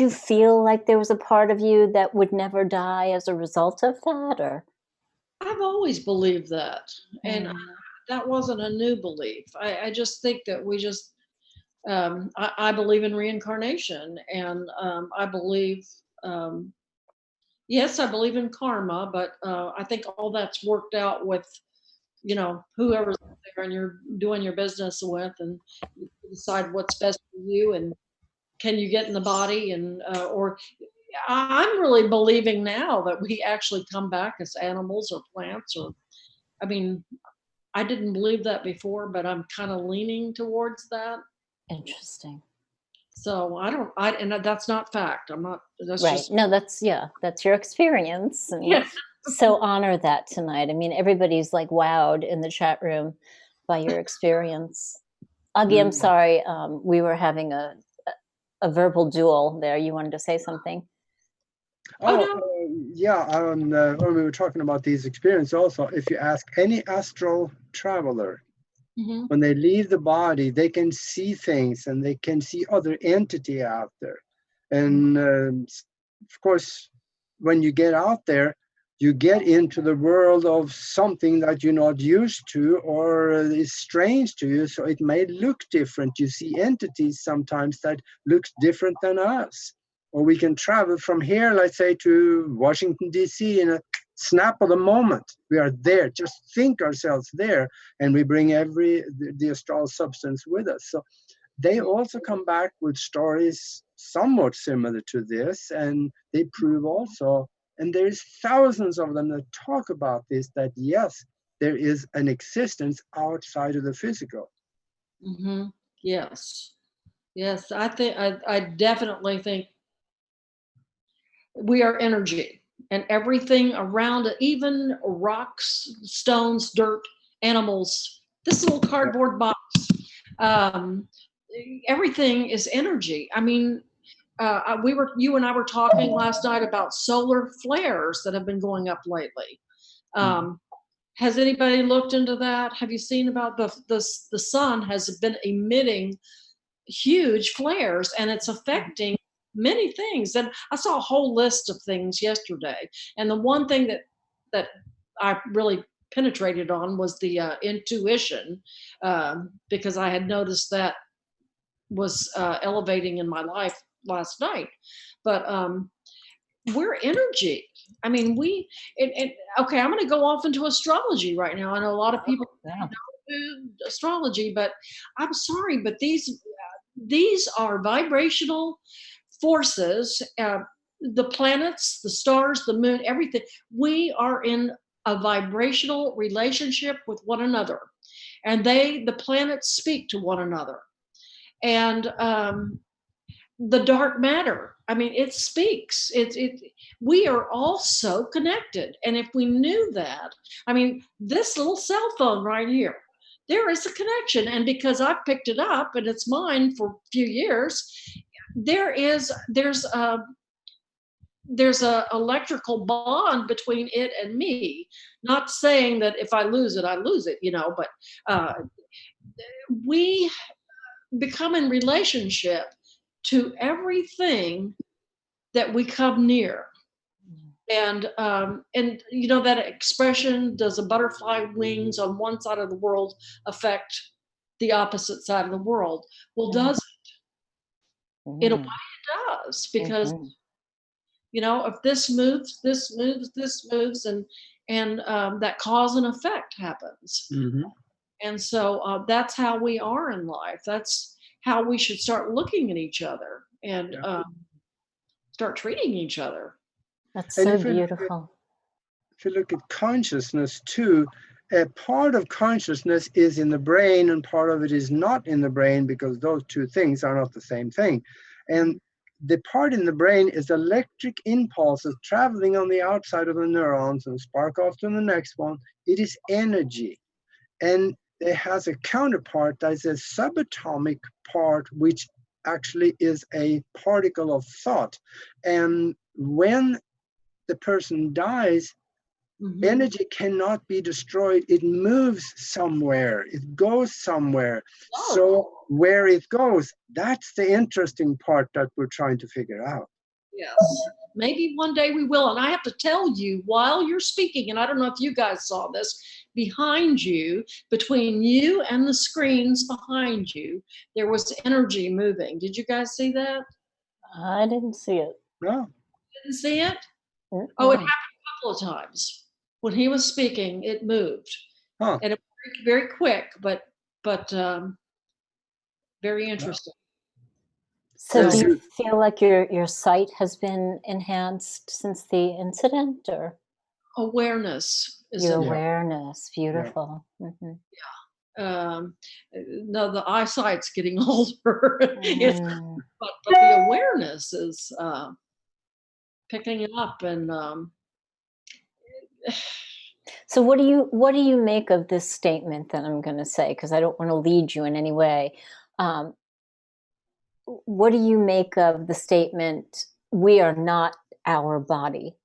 you feel like there was a part of you that would never die as a result of that, or? I've always believed that, and Mm. that wasn't a new belief. I just think that we just I believe in reincarnation, and I believe yes, I believe in karma, but I think all that's worked out with whoever's there and you're doing your business with, and you decide what's best for you, and can you get in the body, and or I'm really believing now that we actually come back as animals or plants, or I mean, I didn't believe that before, but I'm kind of leaning towards that. Interesting. So and that's not fact. I'm not, that's Right. just, No, that's your experience. And yeah. so honor that tonight. I mean, everybody's like wowed in the chat room by your experience. Augie, I'm sorry. We were having a verbal duel there. You wanted to say something? Oh, no. Yeah. When we were talking about these experiences, also, if you ask any astral traveler, Mhm. when they leave the body, they can see things and they can see other entity out there. And of course, when you get out there, you get into the world of something that you're not used to or is strange to you. So it may look different. You see entities sometimes that looks different than us. Or we can travel from here, let's say, to Washington, D.C. in a snap of the moment. We are there, just think ourselves there, and we bring the astral substance with us. So they also come back with stories somewhat similar to this, and they prove also, and there's thousands of them that talk about this, that yes, there is an existence outside of the physical. Mhm. Yes. Yes. I definitely think we are energy, and everything around it, even rocks, stones, dirt, animals, this little cardboard box, um, everything is energy. I mean, you and I were talking last night about solar flares that have been going up lately. Has anybody looked into that? Have you seen about the sun has been emitting huge flares, and it's affecting many things. And I saw a whole list of things yesterday, and the one thing that I really penetrated on was the intuition, because I had noticed that was elevating in my life last night. But we're energy. I mean, okay, I'm going to go off into astrology right now. I know a lot of people Yeah. do astrology, but I'm sorry, but these are vibrational forces. The planets, the stars, the moon, everything. We are in a vibrational relationship with one another, and the planets speak to one another. And the dark matter, I mean, it speaks. We are all so connected. And if we knew that, I mean, this little cell phone right here, there is a connection. And because I picked it up and it's mine for a few years, there's a electrical bond between it and me. Not saying that if I lose it, but we become in relationship to everything that we come near. And that expression, does a butterfly wings on one side of the world affect the opposite side of the world? Well, does it? In a way it does, because if this moves, this moves, this moves, and that cause and effect happens. And so that's how we are in life. That's how we should start looking at each other and start treating each other. That's so beautiful. If you look at consciousness too, a part of consciousness is in the brain and part of it is not in the brain, because those two things are not the same thing. And the part in the brain is electric impulses traveling on the outside of the neurons and spark off to the next one. It is energy. And it has a counterpart that is a subatomic part, which actually is a particle of thought. And when the person dies, energy cannot be destroyed. It moves somewhere. It goes somewhere. Oh. So where it goes, that's the interesting part that we're trying to figure out. Yes. Maybe one day we will. And I have to tell you, while you're speaking, and I don't know if you guys saw this, behind you, between you and the screens behind you, there was energy moving. Did you guys see that? I didn't see it. No. Didn't see it? Mm-mm. Oh, it happened a couple of times. When he was speaking, it moved. Huh. And it was very quick, but very interesting. So So do you feel like your sight has been enhanced since the incident, or Awareness is your in awareness? Beautiful. no, the eyesight's getting older. But the awareness is picking it up. And So what do you make of this statement that I'm going to say? Because I don't want to lead you in any way. What do you make of the statement, "We are not our body.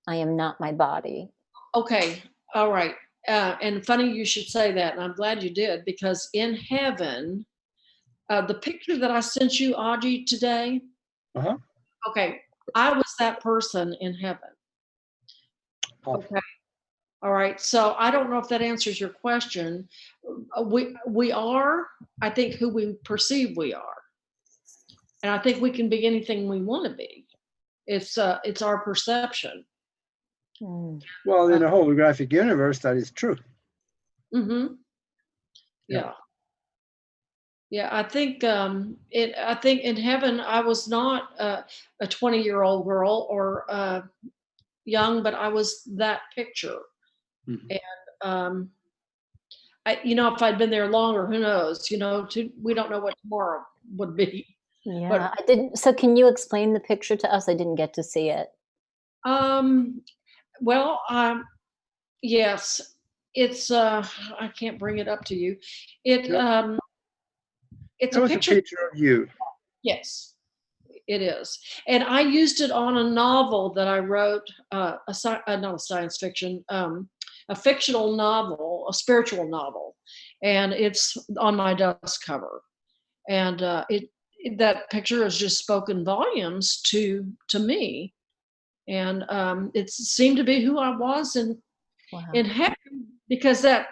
I am not my body"? okay, all right. And funny you should say that, and I'm glad you did, because in heaven, the picture that I sent you, Aage, today, okay, I was that person in heaven. Okay. All right. So I don't know if that answers your question. We are, I think, who we perceive we are. And I think we can be anything we want to be. It's our perception. Well, in a holographic universe, that is true. Yeah. Yeah, I think I think in heaven I was not a 20-year-old girl or young, but I was that picture. And if I'd been there longer, who knows? We don't know what tomorrow would be. Yeah, But I didn't. So can you explain the picture to us? I didn't get to see it. well, yes, it's I can't bring it up to you. It's That a was picture. a picture of you. Yes, it is. And I used it on a novel that I wrote, not a science fiction, a fictional novel, a spiritual novel. And it's on my dust cover. And that picture has just spoken volumes to me. And it seemed to be who I was in heaven, because the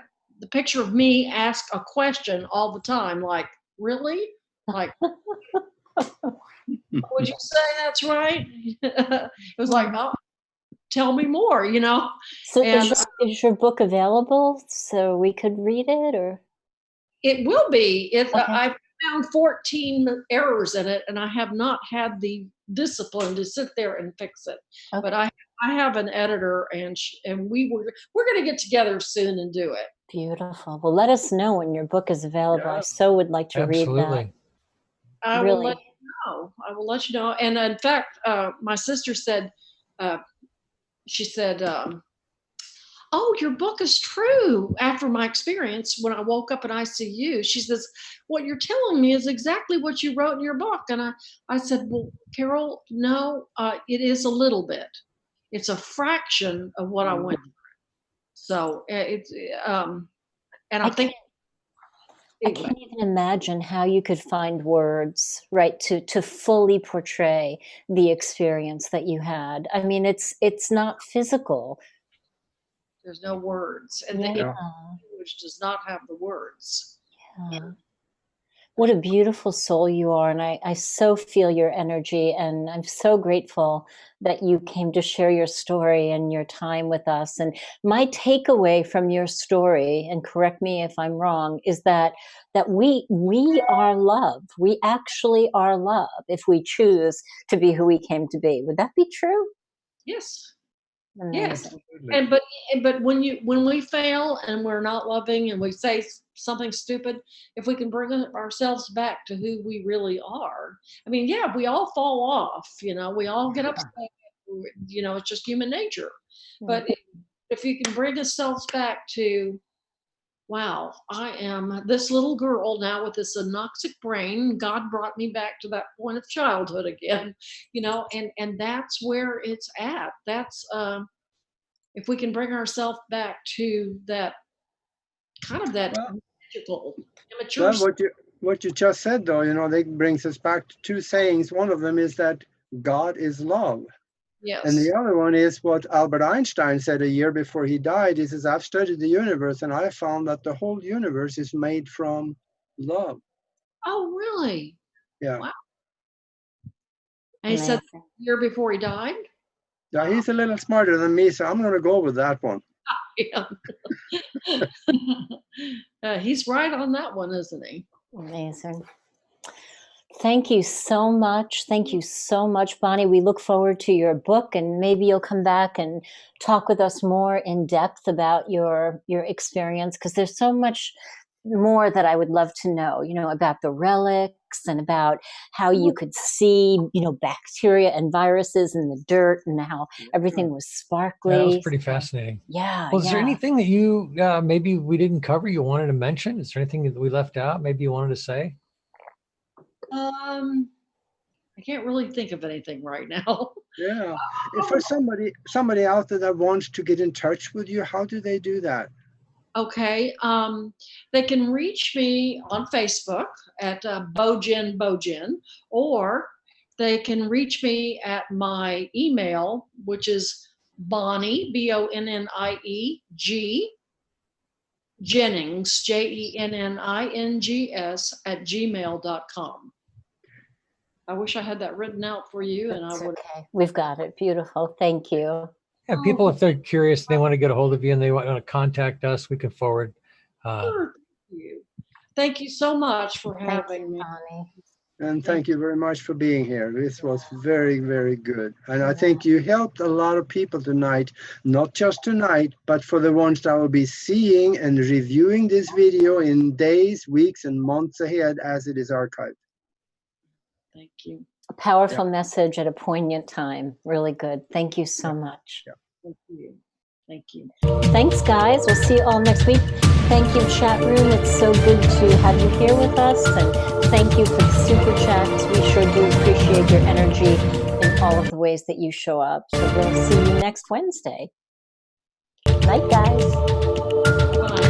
picture of me asked a question all the time, like, really? Like, would you say that's right? It was like, oh, tell me more, So And is your book available so we could read it, or? it will be. Okay. I've found 14 errors in it, and I have not had the discipline to sit there and fix it. Okay. But I have an editor, and we're going to get together soon and do it. Beautiful. Well, let us know when your book is available. I so would like to read that. I Really. will let you know. I will let you know. And in fact, my sister said, she said, oh, your book is true. After my experience, when I woke up in ICU, she says, what you're telling me is exactly what you wrote in your book. And I said, well, Carol, no, it is a little bit. It's a fraction of what I went through. So it's, and I think. I can't even imagine how you could find words, right, to fully portray the experience that you had. I mean, it's not physical. There's no words, and the language does not have the words. Yeah. What a beautiful soul you are, and I so feel your energy, and I'm so grateful that you came to share your story and your time with us. And my takeaway from your story, and correct me if I'm wrong, is that we are love. We actually are love if we choose to be who we came to be. Would that be true? Yes. Amazing. Yes. But when we fail and we're not loving and we say something stupid, if we can bring ourselves back to who we really are. I mean, yeah, we all fall off, we all get upset, it's just human nature. But if you can bring ourselves back to wow, I am this little girl now with this anoxic brain. God brought me back to that point of childhood again, and that's where it's at. That's if we can bring ourselves back to that kind of that Well, magical, immature. well, what you just said, though, that brings us back to two sayings. One of them is that God is love. And Yes. the other one is what Albert Einstein said a year before he died. He says, I've studied the universe and I found that the whole universe is made from love. Oh, really? Yeah. Wow. And he said Amazing. the year before he died? Yeah, he's a little smarter than me, so I'm going to go with that one. Yeah. He's right on that one, isn't he? Amazing. Thank you so much. Thank you so much, Bonnie. We look forward to your book, and maybe you'll come back and talk with us more in depth about your experience, because there's so much more that I would love to know, about the relics and about how you could see, bacteria and viruses in the dirt and how everything was sparkly. That was pretty fascinating. Yeah. Well, is there anything that you maybe we didn't cover you wanted to mention? Is there anything that we left out maybe you wanted to say? I can't really think of anything right now. Yeah. If for somebody out there that wants to get in touch with you, how do they do that? Okay. They can reach me on Facebook at Bojin, or they can reach me at my email, which is Bonnie, Bonnie G Jennings, Jennings @gmail.com. I wish I had that written out for you, and That's I would. okay. We've got it. Beautiful. Thank you. Yeah, people, if they're curious, they want to get a hold of you and they want to contact us, we can forward. Sure. Thank you so much for having me. Bonnie. And thank you very much for being here. This was very, very good. And I think you helped a lot of people tonight, not just tonight, but for the ones that will be seeing and reviewing this video in days, weeks, and months ahead as it is archived. Thank you. A powerful message at a poignant time. Really good. Thank you so much. Yeah. Thank you. Thank you. Thanks, guys. We'll see you all next week. Thank you, chat room. It's so good to have you here with us. And thank you for the super chats. We sure do appreciate your energy in all of the ways that you show up. So we'll see you next Wednesday. Night, guys. Bye.